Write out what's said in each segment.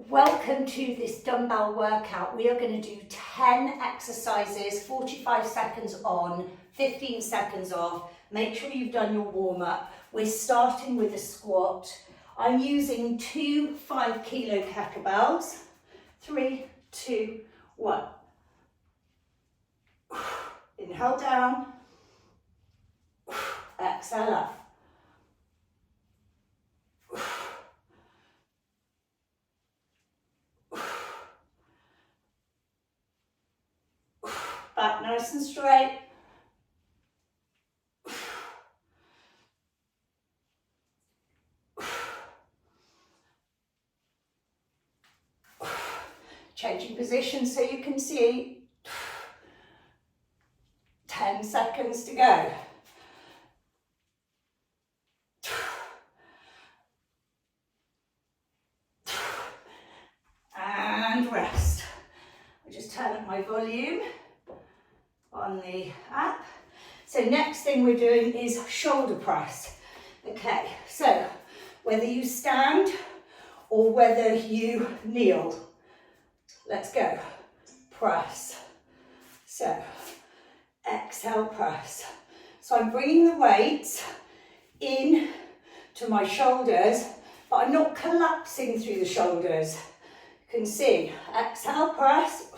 Welcome to this dumbbell workout. We are going to do 10 exercises, 45 seconds on, 15 seconds off. Make sure you've done your warm-up. We're starting with a squat. I'm using two 5 kilo kettlebells. 3, 2, 1. Inhale down. Exhale up. Back nice and straight. Changing position so you can see. 10 seconds to go. And rest. I just turn up my volume on the app. So next thing we're doing is shoulder press. Okay, so whether you stand or whether you kneel, let's go. Press. So exhale, press. So I'm bringing the weights in to my shoulders, but I'm not collapsing through the shoulders. You can see, exhale, press,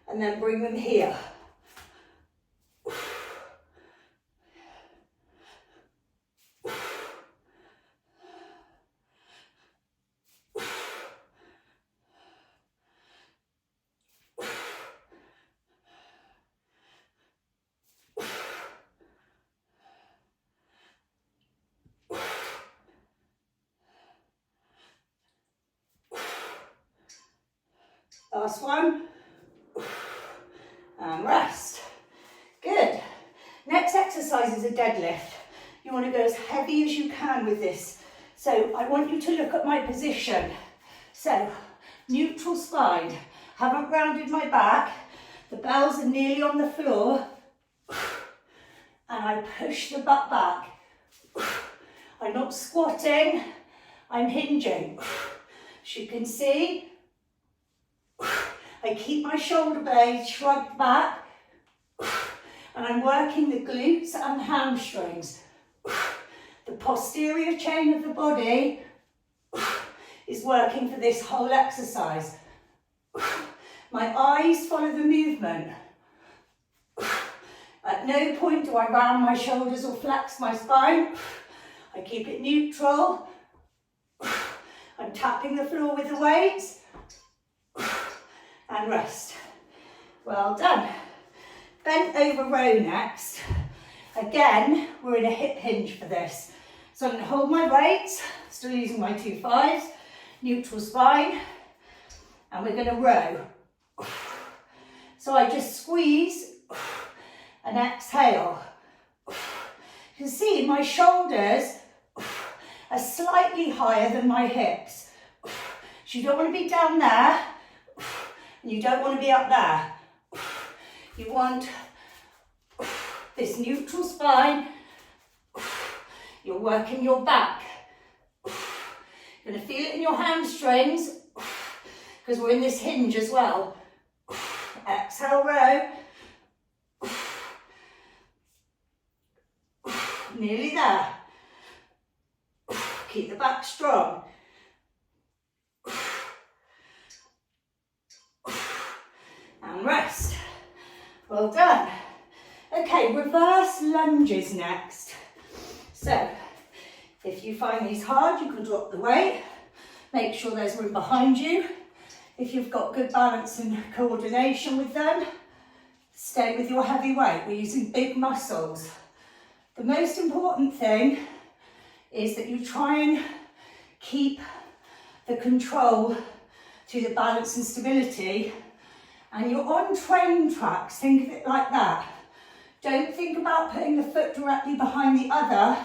and then bring them here. Last one, and rest. Good. Next exercise is a deadlift. You want to go as heavy as you can with this. So I want you to look at my position. So neutral spine, haven't rounded my back, the bells are nearly on the floor, and I push the butt back. I'm not squatting, I'm hinging. As you can see, I keep my shoulder blades shrugged back, and I'm working the glutes and hamstrings. The posterior chain of the body is working for this whole exercise. My eyes follow the movement. At no point do I round my shoulders or flex my spine. I keep it neutral. I'm tapping the floor with the weights. And rest. Well done. Bent over row next. Again, we're in a hip hinge for this. So I'm going to hold my weights, still using my 2 5s, neutral spine, and we're going to row. So I just squeeze and exhale. You can see my shoulders are slightly higher than my hips. So you don't want to be down there. And you don't want to be up there. You want this neutral spine. You're working your back. You're going to feel it in your hamstrings because we're in this hinge as well. Exhale, row. Nearly there. Keep the back strong. And rest. Well done. Okay, reverse lunges next. So, if you find these hard, you can drop the weight. Make sure there's room behind you. If you've got good balance and coordination with them, stay with your heavy weight. We're using big muscles. The most important thing is that you try and keep the control to the balance and stability. And you're on train tracks, think of it like that. Don't think about putting the foot directly behind the other.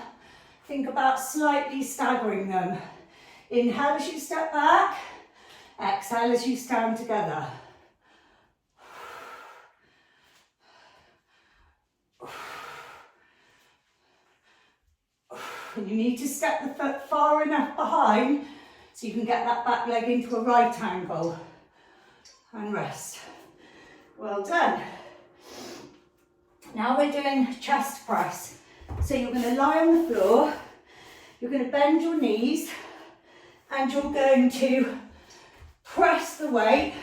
Think about slightly staggering them. Inhale as you step back, exhale as you stand together. And you need to step the foot far enough behind so So you can get that back leg into a right angle. And rest. Well done. Now we're doing chest press. So you're going to lie on the floor, you're going to bend your knees, and you're going to press the weight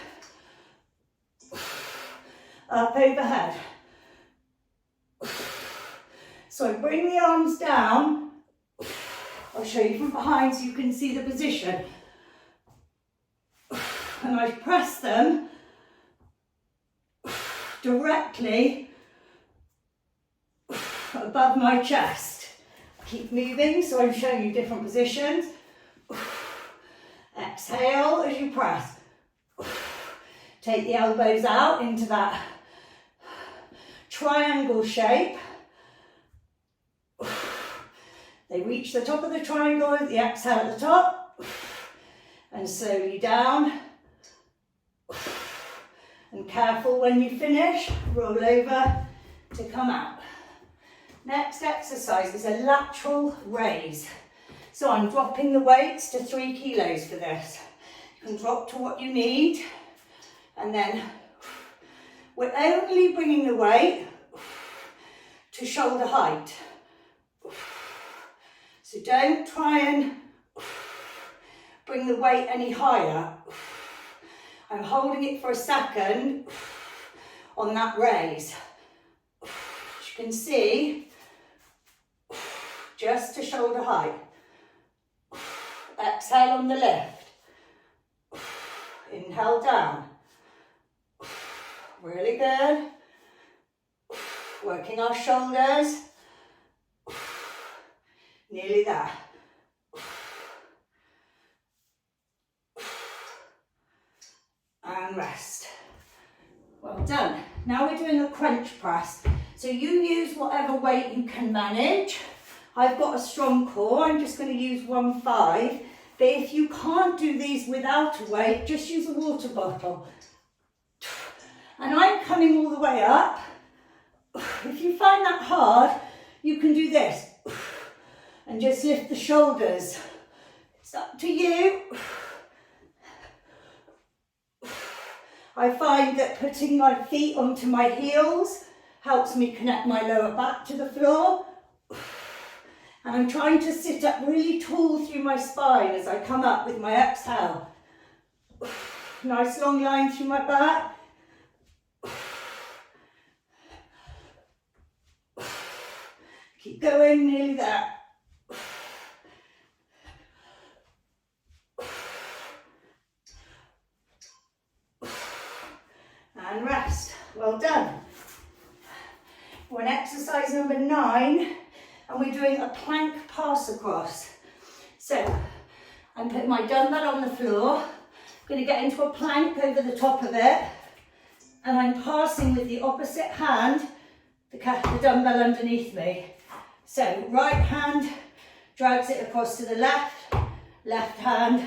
up overhead. So bring the arms down. I'll show you from behind so you can see the position. And I press them directly above my chest. Keep moving, so I'm showing you different positions. Exhale as you press. Take the elbows out into that triangle shape. They reach the top of the triangle with the exhale at the top. And slowly down. And careful when you finish, roll over to come out. Next exercise is a lateral raise. So I'm dropping the weights to 3 kilos for this. You can drop to what you need. And then we're only bringing the weight to shoulder height. So don't try and bring the weight any higher. I'm holding it for a second on that raise. As you can see, just to shoulder height. Exhale on the lift. Inhale down. Really good. Working our shoulders. Nearly there. And rest. Well done. Now we're doing a crunch press. So you use whatever weight you can manage. I've got a strong core, I'm just going to use 1.5. But if you can't do these without a weight, just use a water bottle. And I'm coming all the way up. If you find that hard, you can do this. And just lift the shoulders. It's up to you. I find that putting my feet onto my heels helps me connect my lower back to the floor. And I'm trying to sit up really tall through my spine as I come up with my exhale. Nice long line through my back. Keep going, nearly there. And rest. Well done. We're on exercise number 9. And we're doing a plank pass across. So I'm putting my dumbbell on the floor. I'm going to get into a plank over the top of it. And I'm passing with the opposite hand the dumbbell underneath me. So right hand drags it across to the left. Left hand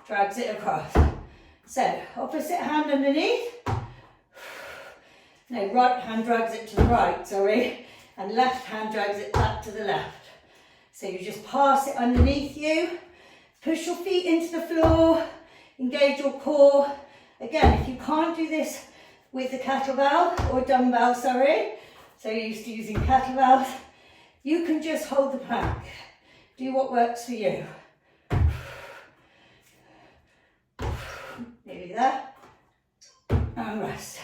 drags it across. So opposite hand underneath. No, right hand drags it to the right, sorry. And left hand drags it back to the left. So you just pass it underneath you, push your feet into the floor, engage your core. Again, if you can't do this with the kettlebell or dumbbell, sorry, so you're used to using kettlebells, you can just hold the plank. Do what works for you. Nearly there. And rest.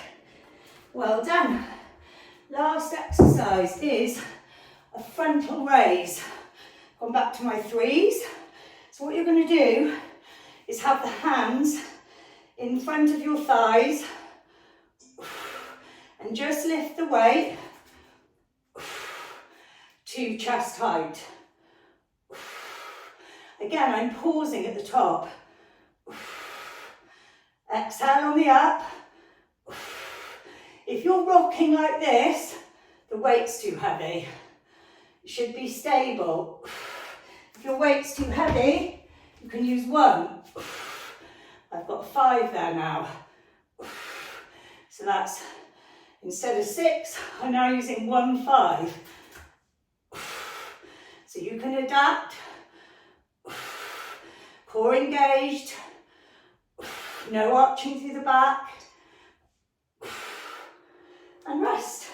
Well done. Last exercise is a frontal raise. Going back to my 3s. So what you're going to do is have the hands in front of your thighs and just lift the weight to chest height. Again, I'm pausing at the top. Exhale on the up. If you're rocking like this, the weight's too heavy. It should be stable. If your weight's too heavy, you can use 1. I've got 5 there now. So that's, instead of 6, I'm now using 1.5. So you can adapt. core engaged, no arching through the back, and rest.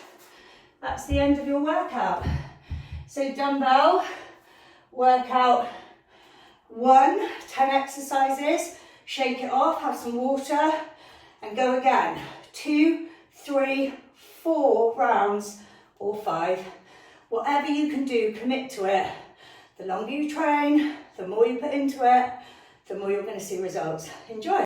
That's the end of your workout. So dumbbell workout 1, 10 exercises, shake it off, have some water, and go again. 2, 3, 4 rounds, or 5. Whatever you can do, commit to it. The longer you train, the more you put into it, the more you're going to see results. Enjoy.